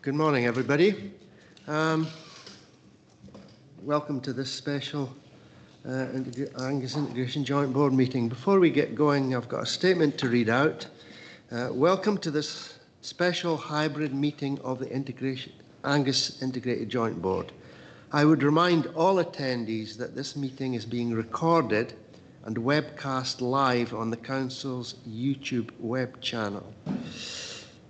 Good morning, everybody. Welcome to this special Angus Integration Joint Board meeting. Before we get going, I've got a statement to read out. Welcome to this special hybrid meeting of the Angus Integrated Joint Board. I would remind all attendees that this meeting is being recorded and webcast live on the Council's YouTube web channel.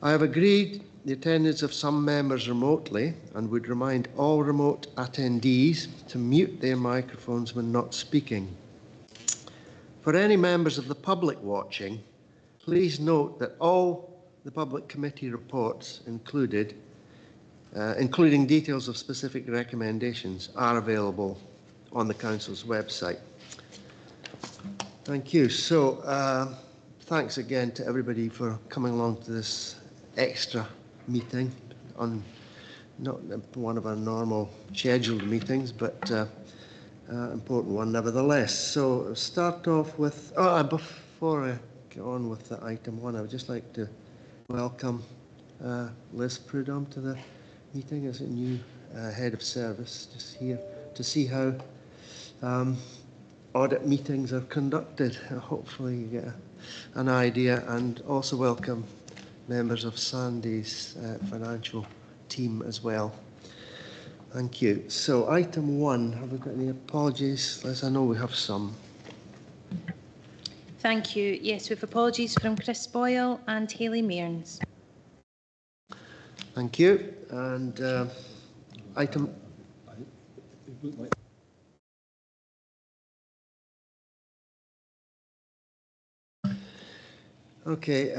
I have agreed the attendance of some members remotely and would remind all remote attendees to mute their microphones when not speaking. For any members of the public watching, please note that all the public committee reports including details of specific recommendations, are available on the Council's website. Thank you. So, thanks again to everybody for coming along to this extra meeting on not one of our normal scheduled meetings, but important one nevertheless. So I'll start off with, before I get on with the item one, I would just like to welcome Liz Prudhomme to the meeting as a new head of service, just here to see how audit meetings are conducted. Hopefully you get an idea, and also welcome members of Sandy's financial team as well. Thank you. So item one, have we got any apologies? Liz, I know we have some. Thank you. Yes, we have apologies from Chris Boyle and Hayley Mearns. Thank you. And item... Okay.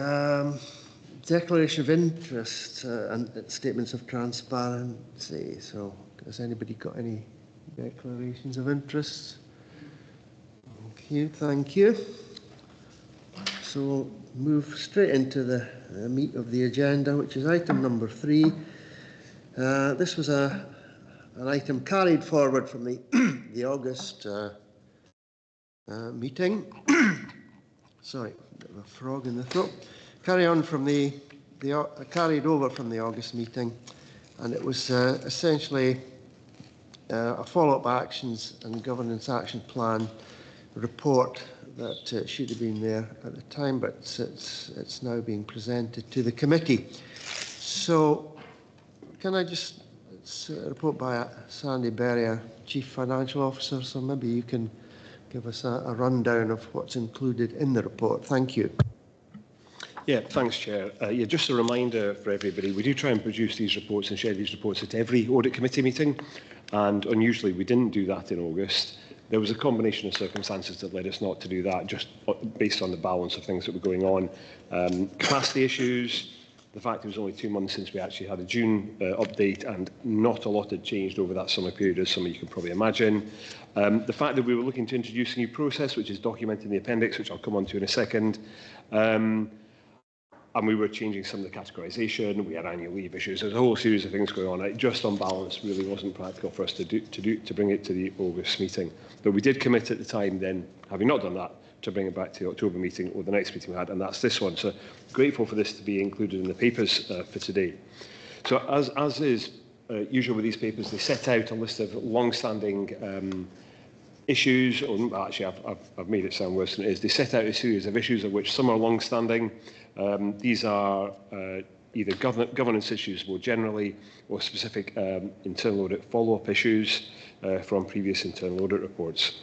Declaration of interest and statements of transparency. So, has anybody got any declarations of interest? Okay, thank you. So, we'll move straight into the meat of the agenda, which is item number 3. This was an item carried forward from the August meeting. Sorry, a bit of a frog in the throat. Carried over from the August meeting, and it was essentially a follow-up actions and governance action plan report that should have been there at the time, but it's now being presented to the committee. So, can I just, it's a report by Sandy Berrier, Chief Financial Officer, so maybe you can give us a rundown of what's included in the report. Thank you. Yeah, thanks, Chair. Just a reminder for everybody, we do try and produce these reports and share these reports at every audit committee meeting, and unusually we didn't do that in August. There was a combination of circumstances that led us not to do that, just based on the balance of things that were going on. Capacity issues, the fact it was only 2 months since we actually had a June update, and not a lot had changed over that summer period, as some of you can probably imagine. The fact that we were looking to introduce a new process, which is documented in the appendix, which I'll come on to in a second. And we were changing some of the categorisation, we had annual leave issues, there's a whole series of things going on. It just on balance really wasn't practical for us to bring it to the August meeting. But we did commit at the time then, having not done that, to bring it back to the October meeting or the next meeting we had, and that's this one. So grateful for this to be included in the papers for today. So as is usual with these papers, they set out a list of long-standing issues, or actually I've made it sound worse than it is. They set out a series of issues of which some are long-standing. These are either governance issues more generally, or specific internal audit follow-up issues from previous internal audit reports.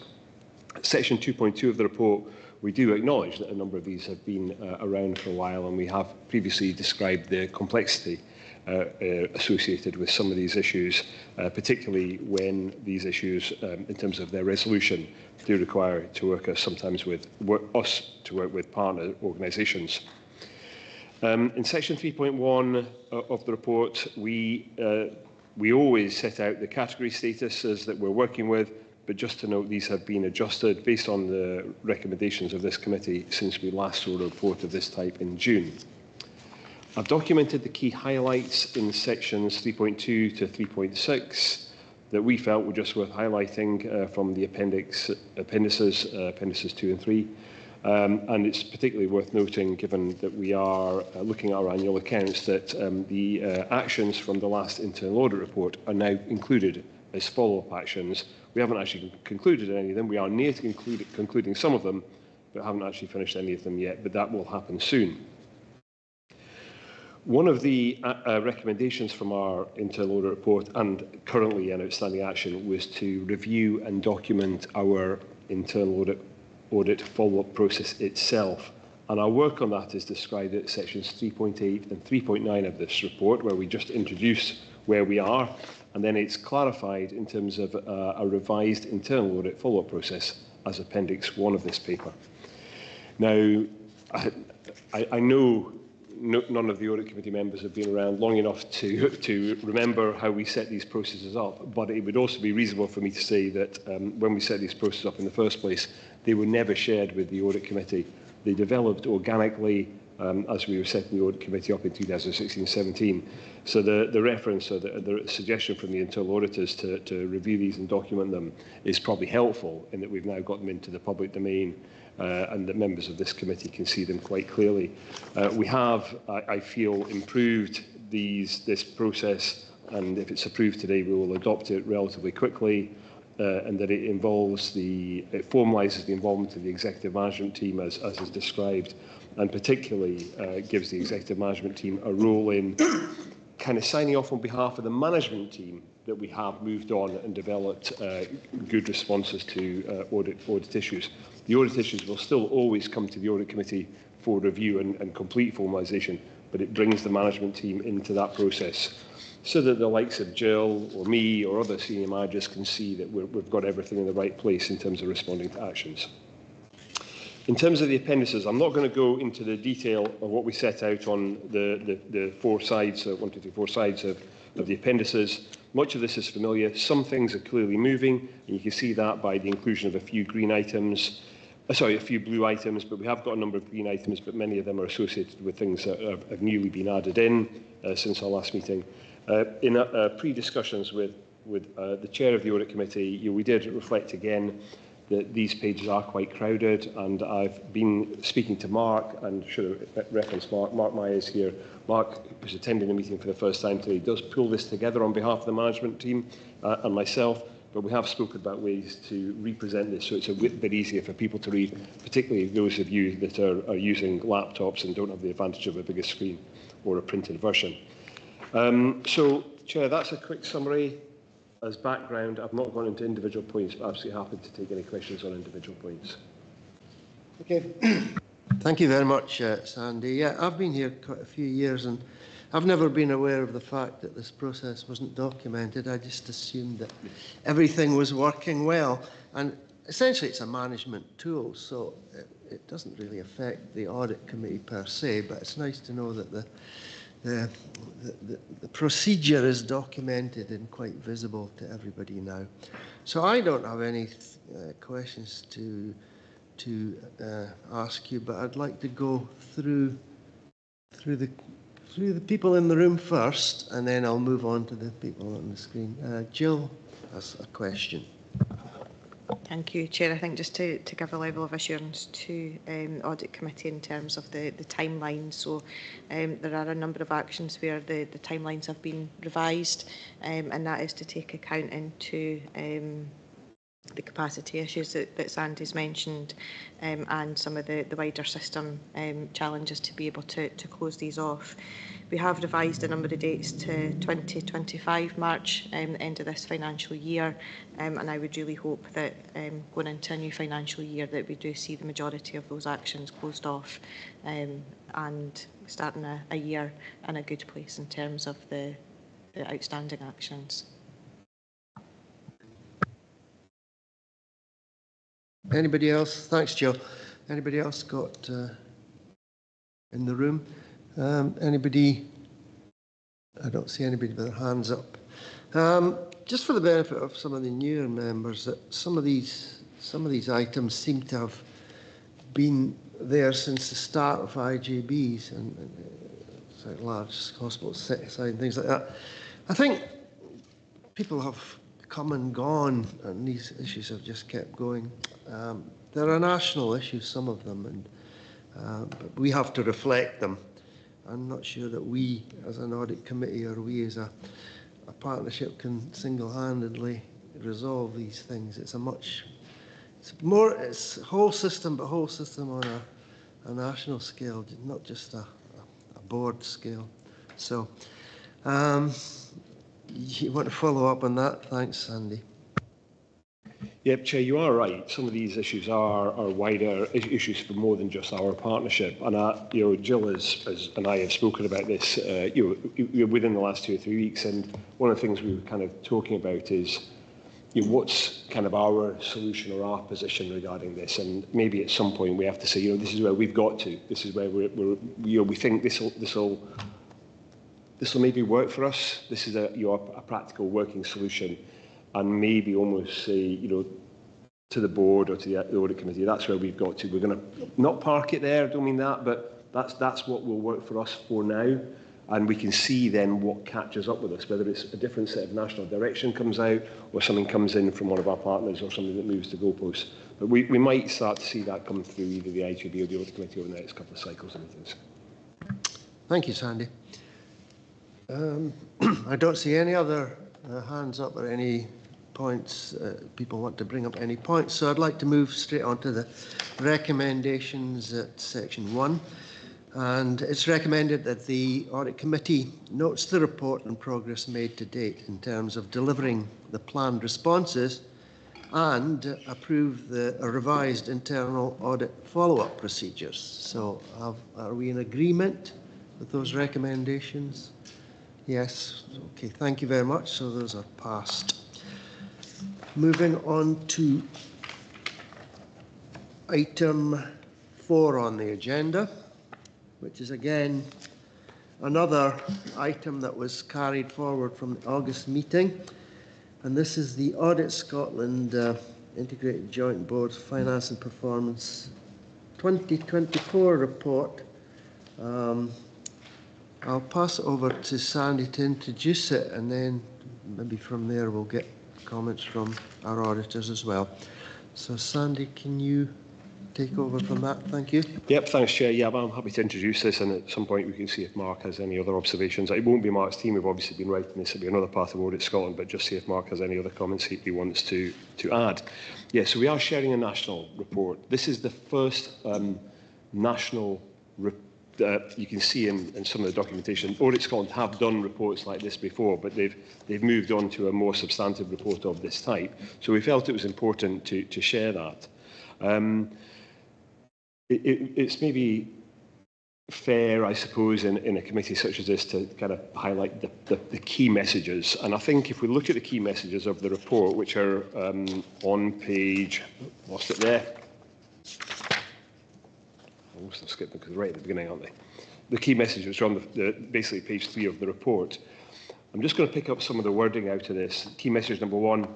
Section 2.2 of the report, we do acknowledge that a number of these have been around for a while, and we have previously described the complexity associated with some of these issues, particularly when these issues, in terms of their resolution, do require to work sometimes with us to work with partner organisations. In section 3.1 of the report, we always set out the category statuses that we're working with, but just to note, these have been adjusted based on the recommendations of this committee since we last saw a report of this type in June. I've documented the key highlights in sections 3.2 to 3.6 that we felt were just worth highlighting from the appendices 2 and 3. And it's particularly worth noting, given that we are looking at our annual accounts, that the actions from the last internal audit report are now included as follow-up actions. We haven't actually concluded any of them. We are near to concluding some of them, but haven't actually finished any of them yet, but that will happen soon. One of the recommendations from our internal audit report, and currently an outstanding action, was to review and document our internal audit follow-up process itself. And our work on that is described at sections 3.8 and 3.9 of this report, where we just introduce where we are, and then it's clarified in terms of a revised internal audit follow-up process as Appendix 1 of this paper. Now, I know none of the Audit Committee members have been around long enough to remember how we set these processes up, but it would also be reasonable for me to say that when we set these processes up in the first place, they were never shared with the Audit Committee. They developed organically as we were setting the Audit Committee up in 2016-17. So the reference or the suggestion from the internal auditors to review these and document them is probably helpful in that we've now got them into the public domain and that members of this committee can see them quite clearly. We have, I feel, improved this process, and if it's approved today, we will adopt it relatively quickly, and that it formalises the involvement of the executive management team as is described, and particularly gives the executive management team a role in kind of signing off on behalf of the management team that we have moved on and developed good responses to audit issues. The audit issues will still always come to the Audit Committee for review and complete formalisation, but it brings the management team into that process so that the likes of Jill or me or other senior managers can see that we've got everything in the right place in terms of responding to actions. In terms of the appendices, I'm not going to go into the detail of what we set out on the 4 sides, 1, 2, 3, 4 sides of the appendices. Much of this is familiar. Some things are clearly moving, and you can see that by the inclusion of a few green items. A few blue items, but we have got a number of green items, but many of them are associated with things that have newly been added in since our last meeting. In pre-discussions with the chair of the Audit Committee, we did reflect again that these pages are quite crowded, and I've been speaking to Mark, and should have referenced Mark Myers here. Mark, who's attending the meeting for the first time today, does pull this together on behalf of the management team and myself, but we have spoken about ways to represent this so it's a bit easier for people to read, particularly those of you that are using laptops and don't have the advantage of a bigger screen or a printed version. So, Chair, that's a quick summary. As background, I've not gone into individual points, but absolutely happy to take any questions on individual points. Okay. Thank you very much, Sandy. Yeah, I've been here quite a few years, and I've never been aware of the fact that this process wasn't documented. I just assumed that everything was working well. And essentially, it's a management tool, so it doesn't really affect the Audit Committee per se, but it's nice to know that the procedure is documented and quite visible to everybody now. So I don't have any questions to ask you, but I'd like to go through the people in the room first, and then I'll move on to the people on the screen. Jill has a question. Thank you, Chair. I think just to give a level of assurance to the Audit Committee in terms of the timeline. So there are a number of actions where the timelines have been revised, and that is to take account into the capacity issues that Sandy's mentioned, and some of the wider system challenges to be able to close these off. We have revised a number of dates to 2025 March, the end of this financial year, and I would really hope that going into a new financial year that we do see the majority of those actions closed off, and starting a year in a good place in terms of the outstanding actions. Anybody else? Thanks, Jill. Anybody else got in the room? Anybody? I don't see anybody with their hands up. Just for the benefit of some of the newer members, that some of these items seem to have been there since the start of IJBs and large hospital side and things like that. I think people have come and gone, and these issues have just kept going. There are national issues, some of them, and but we have to reflect them. I'm not sure that we, as an audit committee, or we as a partnership, can single-handedly resolve these things. It's it's whole system, but whole system on a national scale, not just a board scale. So, you want to follow up on that? Thanks, Sandy. Yep, Chair, you are right. Some of these issues are wider issues for more than just our partnership. And Jill and I have spoken about this within the last 2 or 3 weeks. And one of the things we were kind of talking about is what's kind of our solution or our position regarding this. And maybe at some point we have to say, this is where we've got to. This is where we think this will maybe work for us. This is a practical working solution. And maybe almost say, to the board or to the audit committee, that's where we've got to. We're going to not park it there, I don't mean that, but that's what will work for us for now. And we can see then what catches up with us, whether it's a different set of national direction comes out or something comes in from one of our partners or something that moves to goalposts. But we might start to see that come through either the IJB or the audit committee over the next couple of cycles of meetings. Thank you, Sandy. I don't see any other hands up or any points, people want to bring up any points, so I'd like to move straight on to the recommendations at section 1. And it's recommended that the audit committee notes the report and progress made to date in terms of delivering the planned responses and approve the revised internal audit follow-up procedures. So are we in agreement with those recommendations? Yes. Okay, thank you very much. So those are passed. Moving on to item 4 on the agenda, which is again another item that was carried forward from the August meeting. And this is the Audit Scotland Integrated Joint Board Finance and Performance 2024 report. I'll pass it over to Sandy to introduce it, and then maybe from there we'll get comments from our auditors as well. So Sandy, can you take over from that? Thank you. Yep, thanks, Chair. Yeah, I'm happy to introduce this, and at some point we can see if Mark has any other observations. It won't be Mark's team. We've obviously been writing this. It'll be another part of Audit Scotland, but just see if Mark has any other comments he wants to add. Yeah, so we are sharing a national report. This is the first national report. You can see in some of the documentation, Audit Scotland have done reports like this before, but they've moved on to a more substantive report of this type. So we felt it was important to share that. It's maybe fair, I suppose, in a committee such as this to kind of highlight the key messages. And I think if we look at the key messages of the report, which are on page, lost it there. I must have skipped them because they're right at the beginning, aren't they? The key messages are on basically page 3 of the report. I'm just going to pick up some of the wording out of this. Key message number 1,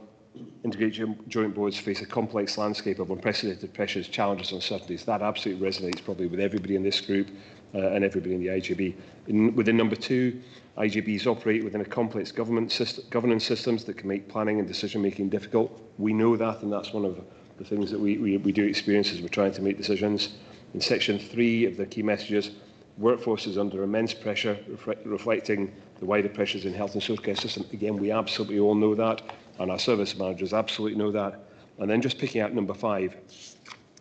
integrated joint boards face a complex landscape of unprecedented pressures, challenges and uncertainties. That absolutely resonates probably with everybody in this group and everybody in the IJB. Within number 2, IJBs operate within a complex governance systems that can make planning and decision-making difficult. We know that, and that's one of the things that we do experience as we're trying to make decisions. In section 3 of the key messages, workforce is under immense pressure, reflecting the wider pressures in health and social care system. Again, we absolutely all know that, and our service managers absolutely know that. And then just picking out number 5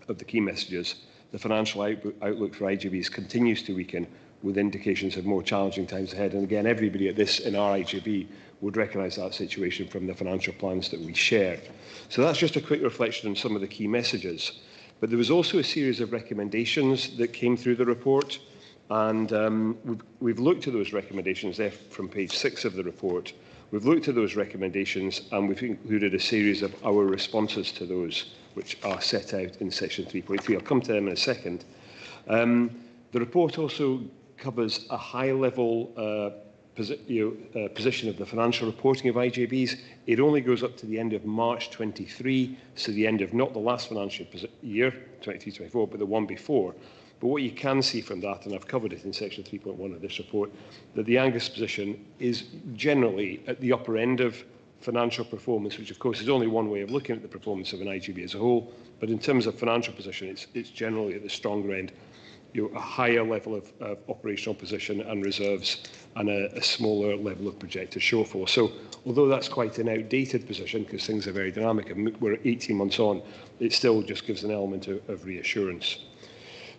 of the key messages, the financial outlook for IJBs continues to weaken with indications of more challenging times ahead. And again, everybody at this in our IJB would recognise that situation from the financial plans that we share. So that's just a quick reflection on some of the key messages. But there was also a series of recommendations that came through the report, and we've looked at those recommendations there from page 6 of the report. We've looked at those recommendations and we've included a series of our responses to those, which are set out in section 3.3. I'll come to them in a second. The report also covers a high-level position of the financial reporting of IJBs. It only goes up to the end of March 23, so the end of not the last financial year, 23-24, but the one before. But what you can see from that, and I've covered it in section 3.1 of this report, that the Angus position is generally at the upper end of financial performance, which of course is only one way of looking at the performance of an IJB as a whole, but in terms of financial position, it's generally at the stronger end. A higher level of operational position and reserves, and a smaller level of projected shortfall. So although that's quite an outdated position because things are very dynamic and we're 18 months on, it still just gives an element of reassurance.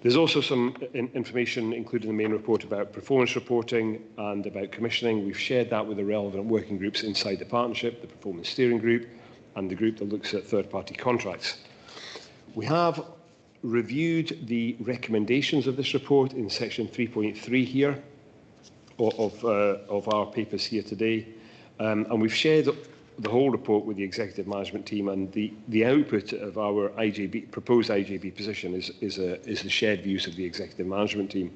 There's also some information included in the main report about performance reporting and about commissioning. We've shared that with the relevant working groups inside the partnership, the performance steering group and the group that looks at third-party contracts. We have reviewed the recommendations of this report in section 3.3 here of our papers here today, and we've shared the whole report with the executive management team, and the output of our proposed IJB position is the shared views of the executive management team.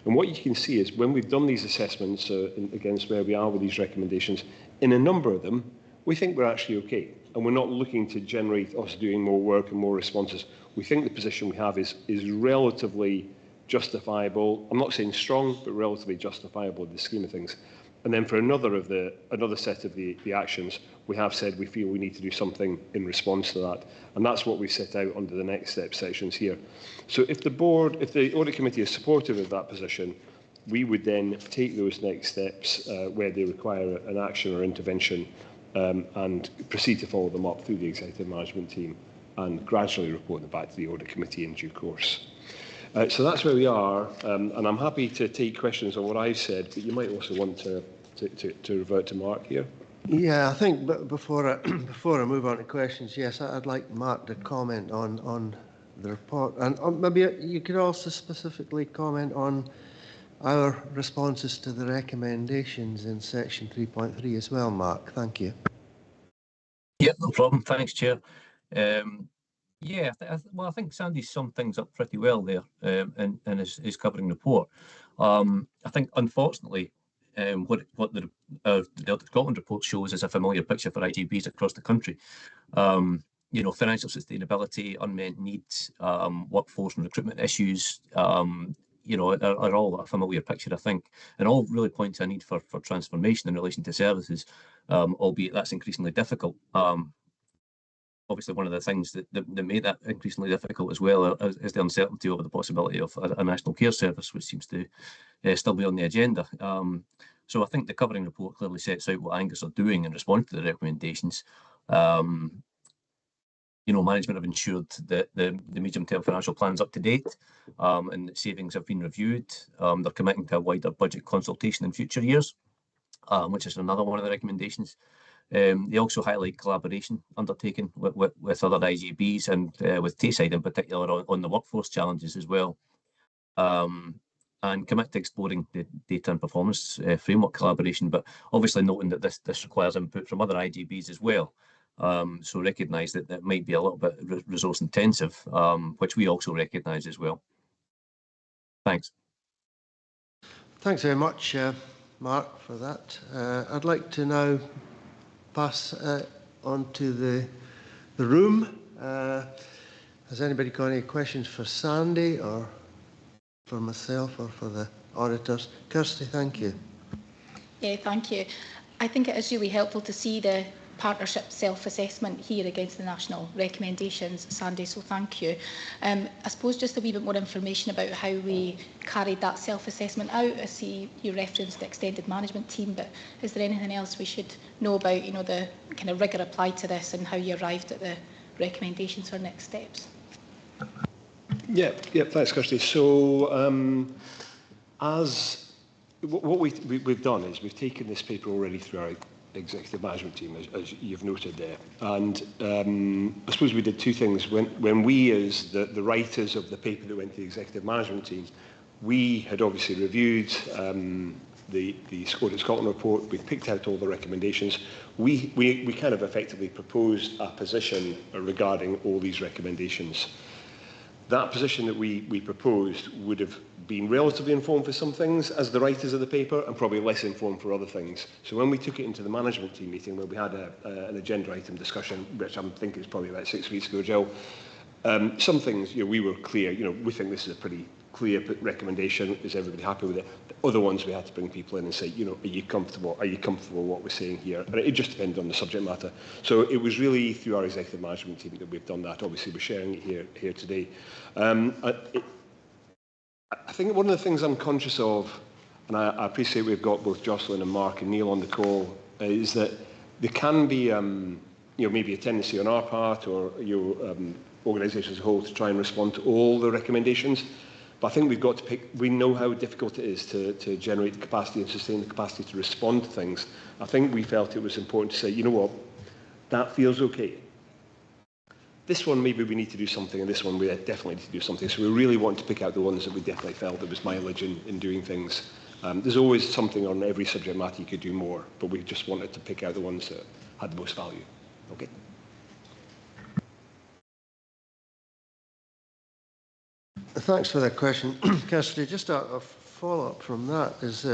And what you can see is when we've done these assessments against where we are with these recommendations, in a number of them we think we're actually okay, and we're not looking to generate us doing more work and more responses. We think the position we have is relatively justifiable. I'm not saying strong, but relatively justifiable in the scheme of things. And then for another set of the actions, we have said we feel we need to do something in response to that. And that's what we set out under the next step sections here. So if the audit committee is supportive of that position, we would then take those next steps where they require an action or intervention and proceed to follow them up through the executive management team and gradually report them back to the audit committee in due course. So that's where we are, and I'm happy to take questions on what I've said, but you might also want to revert to Mark here. Yeah, I think before I move on to questions, yes, I'd like Mark to comment on the report, and maybe you could also specifically comment on our responses to the recommendations in section 3.3 as well, Mark. Thank you. Yep, no problem. Thanks, Chair. Yeah, well, I think Sandy's summed things up pretty well there in his covering report. I think, unfortunately, what the Audit Scotland report shows is a familiar picture for IJBs across the country. Financial sustainability, unmet needs, workforce and recruitment issues, are all a familiar picture, I think, and all really point to a need for transformation in relation to services, albeit that's increasingly difficult. Obviously, one of the things that made that increasingly difficult as well is the uncertainty over the possibility of a national care service, which seems to still be on the agenda. So I think the covering report clearly sets out what Angus are doing in response to the recommendations. Management have ensured that the medium-term financial plan is up to date, and that savings have been reviewed. They're committing to a wider budget consultation in future years, which is another one of the recommendations. They also highlight collaboration undertaken with other IJBs and with Tayside in particular on the workforce challenges as well, and commit to exploring the data and performance framework collaboration, but obviously noting that this requires input from other IJBs as well. So recognise that that might be a little bit resource intensive, which we also recognise as well. Thanks. Thanks very much, Mark, for that. I'd like to now pass on to the room. Has anybody got any questions for Sandy or for myself or for the auditors? Kirsty, thank you. Yeah, thank you. I think it is really helpful to see the partnership self-assessment here against the national recommendations, Sandy, so thank you. I suppose just a wee bit more information about how we carried that self-assessment out. I see you referenced the extended management team, but is there anything else we should know about, the kind of rigour applied to this and how you arrived at the recommendations for next steps? Yeah, thanks, Kirsty. So what we've done is we've taken this paper already through our executive management team, as you've noted there, and I suppose we did two things. When we, as the writers of the paper that went to the executive management team, we had obviously reviewed the Audit Scotland report. We picked out all the recommendations. We kind of effectively proposed a position regarding all these recommendations. That position that we proposed would have been relatively informed for some things as the writers of the paper and probably less informed for other things. So when we took it into the management team meeting where we had an agenda item discussion, which I'm thinking is probably about 6 weeks ago, Jill, some things we were clear, we think this is a pretty clear recommendation. Is everybody happy with it? The other ones we had to bring people in and say, you know, are you comfortable? Are you comfortable with what we're saying here? And it just depended on the subject matter. So it was really through our executive management team that we've done that. Obviously, we're sharing it here today. I think one of the things I'm conscious of, and I appreciate we've got both Jocelyn and Mark and Neil on the call, is that there can be, maybe a tendency on our part or your organisations as a whole to try and respond to all the recommendations. But I think we've got to pick, we know how difficult it is to generate the capacity and sustain the capacity to respond to things. I think we felt it was important to say, you know what, that feels okay. This one, maybe we need to do something, and this one, we definitely need to do something. So we really want to pick out the ones that we definitely felt there was mileage in doing things. There's always something on every subject matter you could do more, but we just wanted to pick out the ones that had the most value. Okay. Thanks for that question. Cassidy, just a follow-up from that is,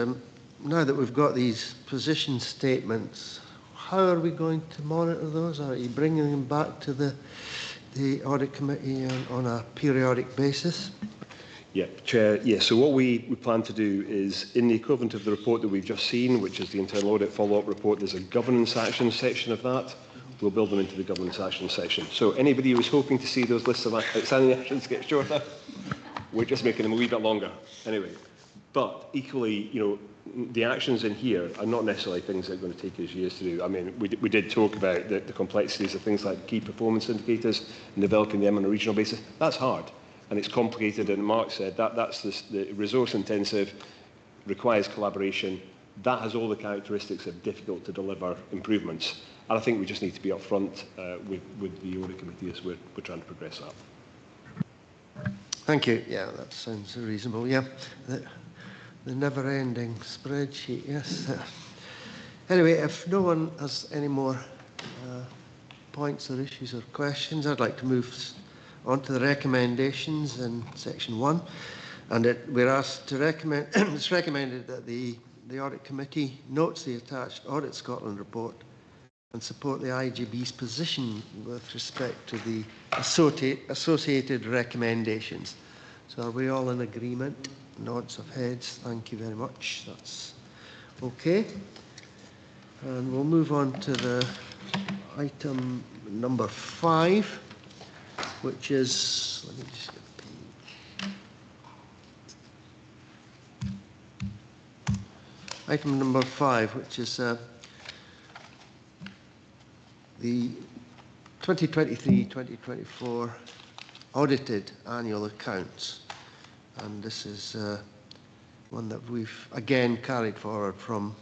now that we've got these position statements, how are we going to monitor those? Are you bringing them back to the audit committee on a periodic basis? Yeah, Chair. Yeah, so what we plan to do is, in the equivalent of the report that we've just seen, which is the internal audit follow-up report, there's a governance action section of that. We'll build them into the governance action section. So anybody who was hoping to see those lists of outstanding actions get shorter, we're just making them a wee bit longer. Anyway, but equally, the actions in here are not necessarily things that are going to take us years to do. I mean, we did talk about the complexities of things like key performance indicators and developing them on a regional basis. That's hard and it's complicated, and Mark said that's the resource intensive, requires collaboration. That has all the characteristics of difficult to deliver improvements. And I think we just need to be upfront with the audit committee as we're trying to progress that. Thank you. Yeah, that sounds reasonable. Yeah, the never-ending spreadsheet. Yes. Anyway, if no one has any more points or issues or questions, I'd like to move on to the recommendations in section 1. And we're asked to recommend. It's recommended that the audit committee notes the attached Audit Scotland report and support the IJB's position with respect to the associated recommendations. So are we all in agreement? Nods of heads. Thank you very much. That's okay. And we'll move on to the item number 5, which is, let me just get the page. Item number 5, which is the 2023-2024 audited annual accounts. And this is one that we've again carried forward from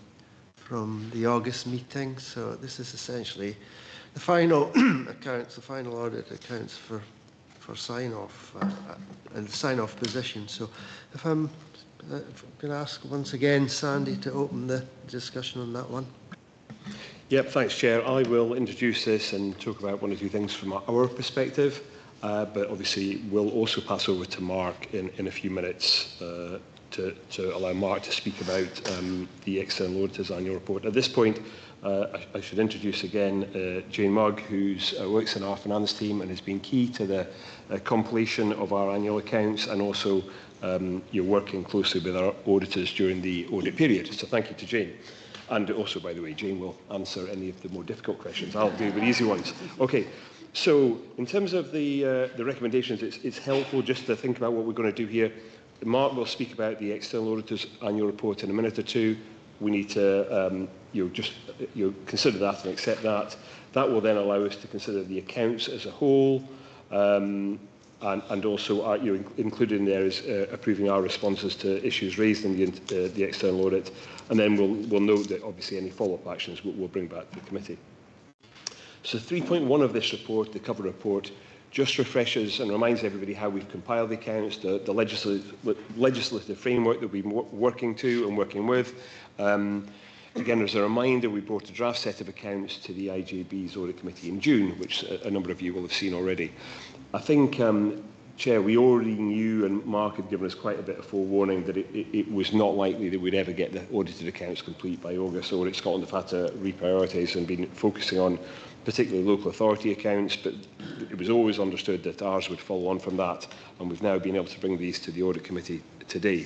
the August meeting. So this is essentially the final accounts, the final audit accounts for sign-off and the sign-off position. So if I'm going to ask once again Sandy to open the discussion on that one. Yep, thanks, Chair. I will introduce this and talk about one or two things from our perspective, but obviously we'll also pass over to Mark in a few minutes to allow Mark to speak about the external auditor's annual report. At this point, I should introduce again Jane Mugg, who works in our finance team and has been key to the completion of our annual accounts, and also you're working closely with our auditors during the audit period. So thank you to Jane. And also, by the way, Jane will answer any of the more difficult questions. I'll do the easy ones. Okay, so in terms of the recommendations, it's helpful just to think about what we're going to do here. Mark will speak about the external auditor's annual report in a minute or two. We need to consider that and accept that. That will then allow us to consider the accounts as a whole, and also included in there is approving our responses to issues raised in the external audit, and then we'll note that obviously any follow-up actions we'll bring back to the committee. So 3.1 of this report, the cover report, just refreshes and reminds everybody how we've compiled the accounts, the legislative framework that we've been working to and working with. Again, as a reminder, we brought a draft set of accounts to the IJB's Audit Committee in June, which a number of you will have seen already. I think Chair, we already knew, and Mark had given us quite a bit of forewarning, that it was not likely that we'd ever get the audited accounts complete by August. Audit Scotland have had to reprioritise and been focusing on particularly local authority accounts, but it was always understood that ours would follow on from that, and we've now been able to bring these to the Audit Committee today.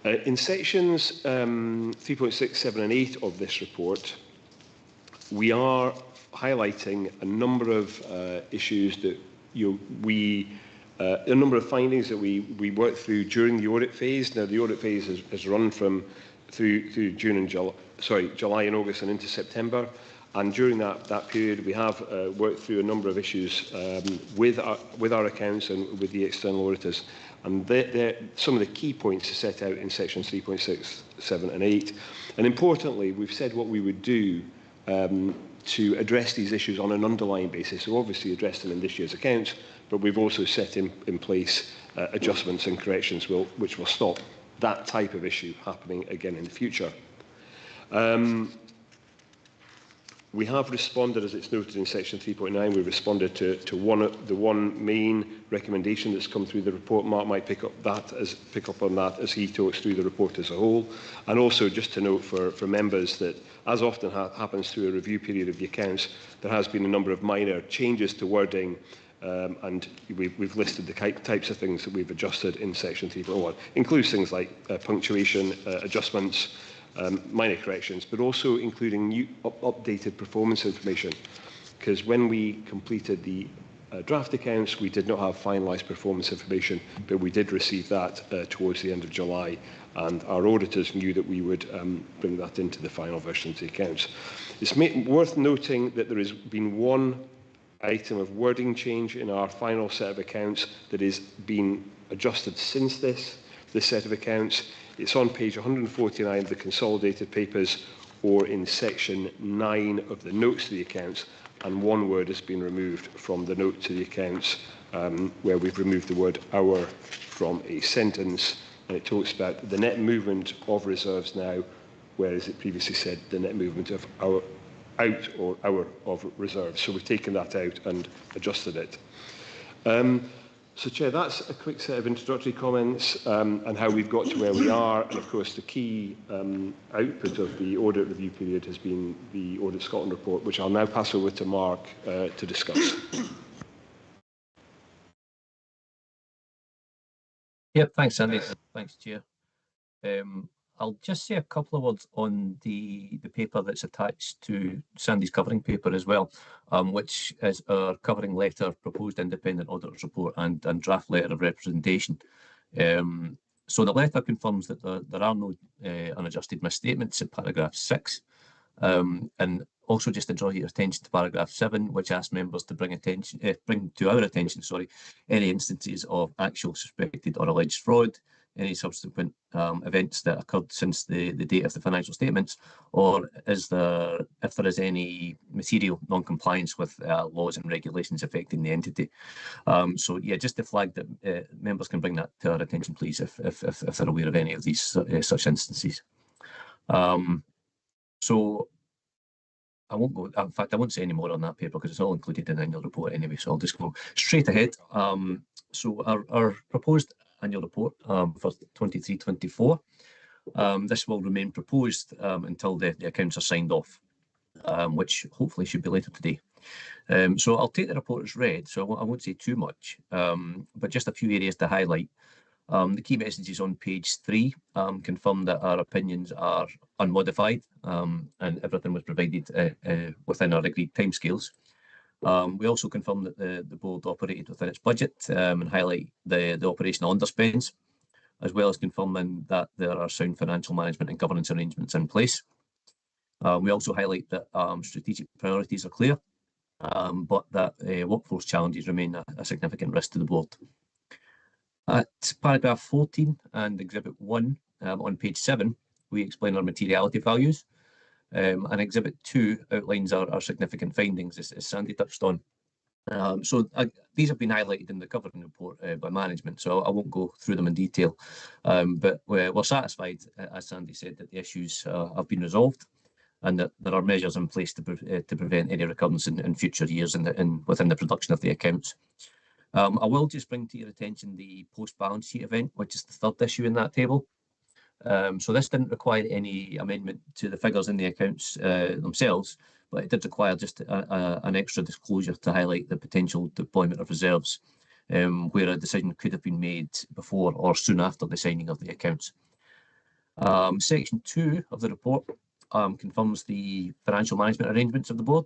In sections 3.6, 7 and 8 of this report, we are highlighting a number of issues that a number of findings that we worked through during the audit phase. Now, the audit phase has run through June and July and August and into September. And during that period, we have worked through a number of issues with our accounts and with the external auditors. And some of the key points are set out in sections 3.6, 7 and 8. And importantly, we've said what we would do to address these issues on an underlying basis. So obviously address them in this year's accounts, but we've also set in place adjustments and corrections which will stop that type of issue happening again in the future. We have responded, as it's noted in section 3.9, we responded to the one main recommendation that's come through the report. Mark might pick up on that as he talks through the report as a whole. And also just to note for members that, as often happens through a review period of the accounts, there has been a number of minor changes to wording, and we've listed the types of things that we've adjusted in section 3.1. Includes things like punctuation adjustments, minor corrections, but also including new updated performance information. Because when we completed the draft accounts, we did not have finalised performance information, but we did receive that towards the end of July, and our auditors knew that we would bring that into the final version of the accounts. It's worth noting that there has been one item of wording change in our final set of accounts that is being adjusted since this set of accounts. It's on page 149 of the consolidated papers, or in section 9 of the notes to the accounts, and one word has been removed from the note to the accounts, where we've removed the word "our" from a sentence, and it talks about the net movement of reserves now, whereas it previously said the net movement of our of reserves. So we've taken that out and adjusted it. So, Chair, that's a quick set of introductory comments and how we've got to where we are. And, of course, the key output of the audit review period has been the Audit Scotland report, which I'll now pass over to Mark to discuss. Yep, thanks, Sandy. Thanks, Chair. I'll just say a couple of words on the paper that's attached to Sandy's covering paper as well, which is our covering letter, proposed independent auditor's report and draft letter of representation. So the letter confirms that there are no unadjusted misstatements in paragraph 6, and also just to draw your attention to paragraph 7, which asks members to bring to our attention, any instances of actual suspected or alleged fraud, any subsequent events that occurred since the date of the financial statements, or if there is any material non-compliance with laws and regulations affecting the entity. So yeah, just to flag that members can bring that to our attention, please, if they're aware of any of these such instances. So I won't go, in fact, I won't say any more on that paper because it's all included in the annual report anyway, so I'll just go straight ahead. So our proposed annual report for 23-24. This will remain proposed until the accounts are signed off, which hopefully should be later today. So I'll take the report as read, so I won't say too much, but just a few areas to highlight. The key messages on page 3 confirm that our opinions are unmodified and everything was provided within our agreed timescales. We also confirm that the board operated within its budget and highlight the operational underspends, as well as confirming that there are sound financial management and governance arrangements in place. We also highlight that strategic priorities are clear, but that workforce challenges remain a significant risk to the board. At paragraph 14 and exhibit 1 on page 7, we explain our materiality values. And exhibit 2 outlines our significant findings, as Sandy touched on. So these have been highlighted in the covering report by management, so I won't go through them in detail. But we're satisfied, as Sandy said, that the issues have been resolved and that there are measures in place to prevent any recurrence in future years within the production of the accounts. I will just bring to your attention the post-balance sheet event, which is the third issue in that table. So this didn't require any amendment to the figures in the accounts themselves, but it did require just an extra disclosure to highlight the potential deployment of reserves, where a decision could have been made before or soon after the signing of the accounts. Section 2 of the report confirms the financial management arrangements of the board,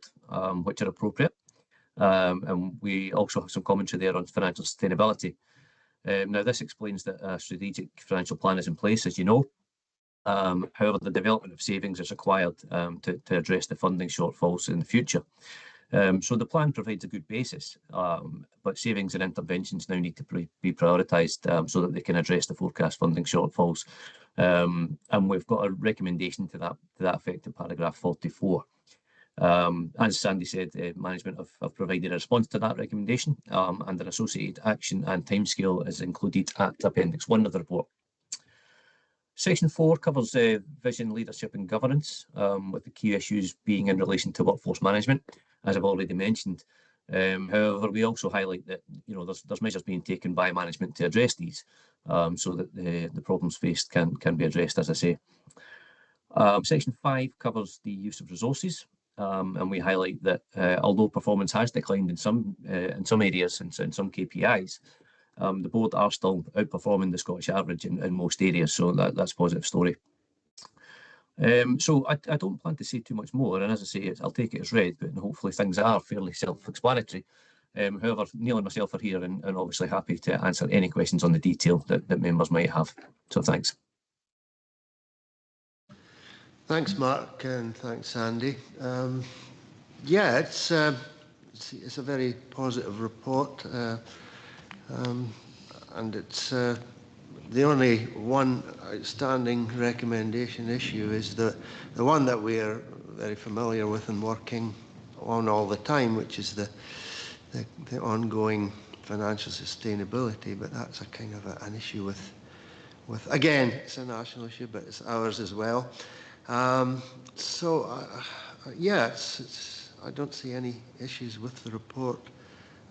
which are appropriate. And we also have some commentary there on financial sustainability. Now, this explains that a strategic financial plan is in place, as you know. However, the development of savings is required to address the funding shortfalls in the future. So the plan provides a good basis, but savings and interventions now need to be prioritised so that they can address the forecast funding shortfalls. And we've got a recommendation to that effect in paragraph 44. As Sandy said, management have provided a response to that recommendation, and an associated action and timescale is included at Appendix 1 of the report. Section 4 covers vision, leadership and governance, with the key issues being in relation to workforce management, as I've already mentioned. However, we also highlight that there's measures being taken by management to address these, so that the problems faced can be addressed, as I say. Section 5 covers the use of resources. And we highlight that although performance has declined in some areas and in some KPIs, the board are still outperforming the Scottish average in most areas, so that's a positive story. So I don't plan to say too much more, and as I say, I'll take it as read, but hopefully things are fairly self-explanatory. However, Neil and myself are here and obviously happy to answer any questions on the detail that members might have. So thanks. Thanks, Mark, and thanks, Andy. Yeah, it's a very positive report, and it's the only one outstanding recommendation issue is the one that we are very familiar with and working on all the time, which is the ongoing financial sustainability. But that's a kind of an issue with again, it's a national issue, but it's ours as well. Yeah, I don't see any issues with the report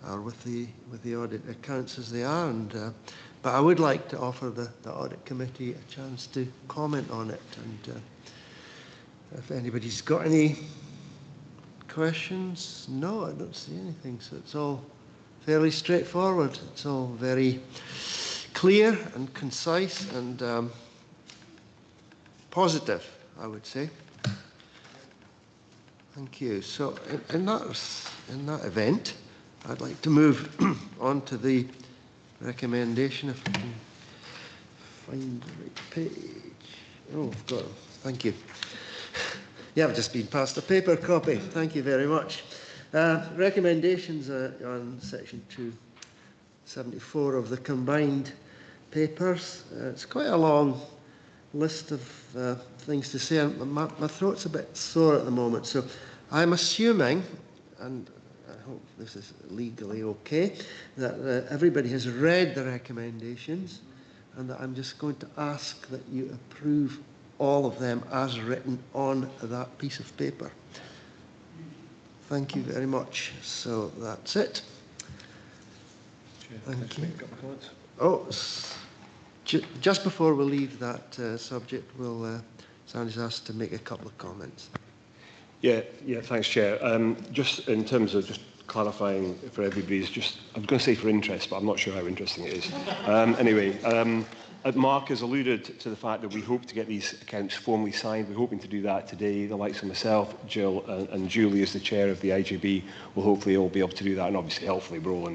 or with the audit accounts as they are, but I would like to offer the audit committee a chance to comment on it, and if anybody's got any questions. No, I don't see anything, so it's all fairly straightforward. It's all very clear and concise and positive, I would say. Thank you. So in that event, I'd like to move on to the recommendation, if I can find the right page. Oh, I've got it. Thank you. Yeah, I've just been passed a paper copy. Thank you very much. Recommendations on section 274 of the combined papers. It's quite a long list of things to say. My throat's a bit sore at the moment, so I'm assuming, and I hope this is legally okay, that everybody has read the recommendations, and that I'm just going to ask that you approve all of them as written on that piece of paper. Thank you very much. So that's it. Thank you. Oh, just before we leave that subject, Sandy's asked to make a couple of comments. Yeah, thanks, Chair. Just in terms of just clarifying for everybody's, I was going to say for interest, but I'm not sure how interesting it is. Anyway, Mark has alluded to the fact that we hope to get these accounts formally signed. We're hoping to do that today. The likes of myself, Jill, and Julie, as the chair of the IJB, will hopefully all be able to do that. And obviously, hopefully, we're all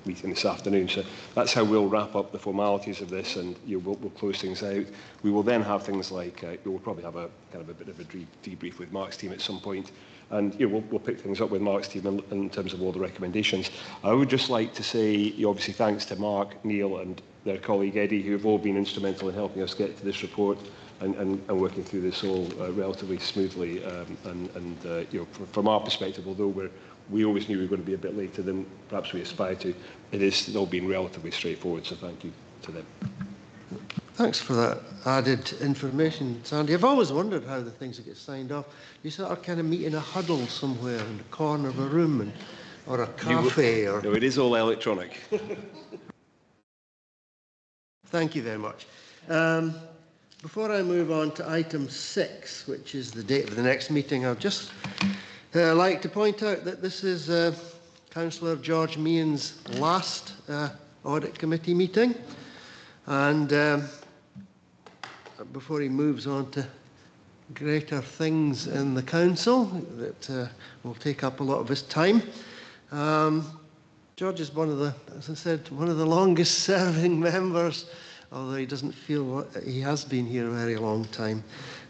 meeting this afternoon. So that's how we'll wrap up the formalities of this, and we'll close things out. We will then have things like we'll probably have a kind of a bit of a debrief with Mark's team at some point, and we'll pick things up with Mark's team in terms of all the recommendations. I would just like to say, obviously, thanks to Mark, Neil, and their colleague Eddie, who have all been instrumental in helping us get to this report and working through this all relatively smoothly. From our perspective, although we always knew we were going to be a bit later than perhaps we aspired to, it has still been relatively straightforward, so thank you to them. Thanks for that added information, Sandy. I've always wondered how the things that get signed off. You sort of kind of meet in a huddle somewhere in the corner of a room and or a cafe. Or No, it is all electronic. Thank you very much. Before I move on to item 6, which is the date of the next meeting, I'd just like to point out that this is Councillor George Meehan's last Audit Committee meeting. And before he moves on to greater things in the Council that will take up a lot of his time, George is one of the, as I said, one of the longest serving members, although he doesn't feel he has been here a very long time.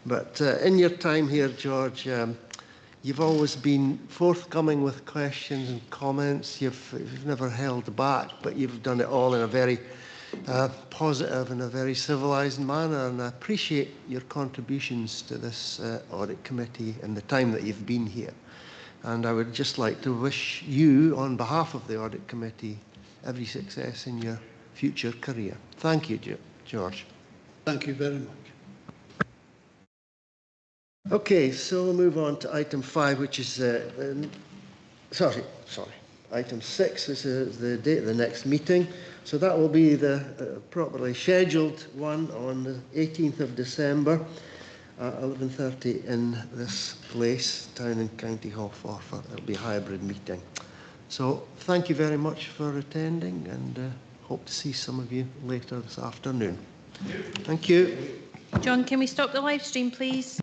But in your time here, George, you've always been forthcoming with questions and comments. You've never held back, but you've done it all in a very positive and a very civilised manner, and I appreciate your contributions to this Audit Committee and the time that you've been here. And I would just like to wish you, on behalf of the Audit Committee, every success in your future career. Thank you, George. Thank you very much. Okay, so we'll move on to item 5, which is item 6 is the date of the next meeting. So that will be the properly scheduled one on the 18th of December, 11:30 in this place, Town and County Hall, Forfar. It'll be a hybrid meeting. So thank you very much for attending, and hope to see some of you later this afternoon. Thank you. John, can we stop the live stream, please?